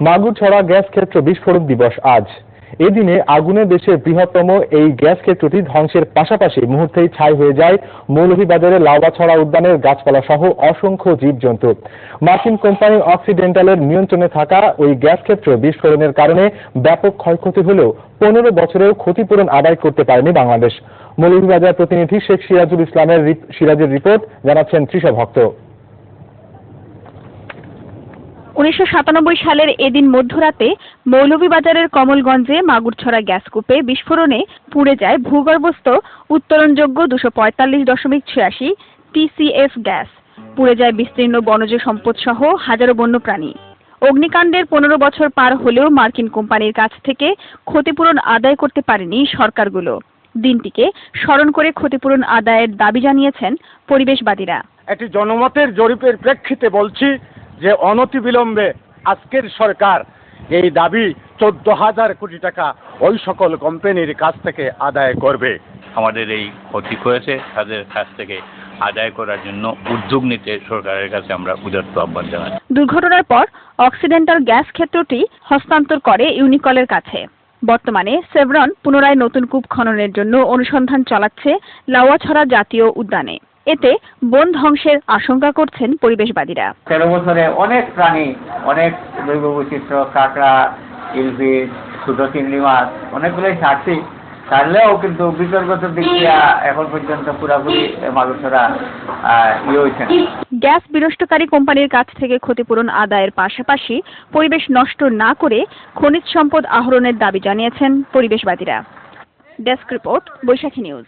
Magurchhara gas ক্ষেত্র বিস্ফোরণ দিবস আজ। এদিনে আগুনে দেশের বৃহত্তম এই গ্যাস ক্ষেত্রটি ধ্বংসের পাশাপাশি মুহূর্তেই ছাই হয়ে যায় মৌলভীবাজারের লাউয়াছড়া উদ্যানের গাছপালা সহ অসংখ্য জীবজন্তু। মার্কিন কোম্পানি অক্সিডেন্টালের নিয়ন্ত্রণে থাকা ওই গ্যাস ক্ষেত্র বিস্ফোরণের কারণে ব্যাপক ক্ষয়ক্ষতি হলেও 15 বছরেও ক্ষতিপূরণ আদায় করতে পারেনি বাংলাদেশ। মৌলভীবাজার প্রতিনিধি শেখ সিরাজের রিপোর্ট, জানাচ্ছেন তৃষা ভক্ত। 1997 সালের এদিন মধ্যরাতে মৌলভীবাজারের কমলগঞ্জে মাগুরছড়া গ্যাসকূপে বিস্ফোরণে পুড়ে যায় ভূগর্ভস্থ উত্তোলনযোগ্য 245.86 TCF গ্যাস। পুড়ে যায় বিস্তীর্ণ বনজ সম্পদ সহ হাজারো বন্যপ্রাণী। অগ্নিকাণ্ডের 15 বছর পার হলেও মার্কিন কোম্পানির কাছ থেকে ক্ষতিপূরণ আদায় করতে পারেনি সরকারগুলো। দিনটিকে স্মরণ করে ক্ষতিপূরণ আদায়ের দাবি জানিয়েছেন পরিবেশবাদীরা। একটি জনমতের জরিপের প্রেক্ষিতে বলছি যে অনতিবিলম্বে আজকের সরকার এই দাবি 14,000 কোটি টাকা ওই সকল কোম্পানির কাছ থেকে আদায় করবে। আমাদের এই ক্ষতি হয়েছে তাদের কাছ থেকে আদায় করার জন্য উদ্যোগ নিতে সরকারের কাছে আমরা উদাত্ত আহ্বান জানাই। দুর্ঘটনার পর অক্সিডেন্টাল গ্যাস ক্ষেত্রটি হস্তান্তর করে ইউনিকলের কাছে। বর্তমানে সেভরন পুনরায় নতুন কূপ খননের জন্য অনুসন্ধান চালাচ্ছে লাউয়াছড়া জাতীয় উদ্যানে। এতে বন ধ্বংসের আশঙ্কা করছেন পরিবেশবাদীরা। 13 বছরে অনেক প্রাণী, অনেক জৈব বৈচিত্র্য, কাঁকড়া, ইলফিশ, ছোট চিংড়ি মাছ অনেকগুলোই ছাড়লেও কিন্তু বিতর্কত দিক দিয়ে এখন পর্যন্ত পুরোপুরি মাগুরছড়া হয়েছে। গ্যাস বিনষ্টকারী কোম্পানির কাছ থেকে ক্ষতিপূরণ আদায়ের পাশাপাশি পরিবেশ নষ্ট না করে খনিজ সম্পদ আহরণের দাবি জানিয়েছেন পরিবেশবাদীরা। ডেস্ক রিপোর্ট, বৈশাখী নিউজ।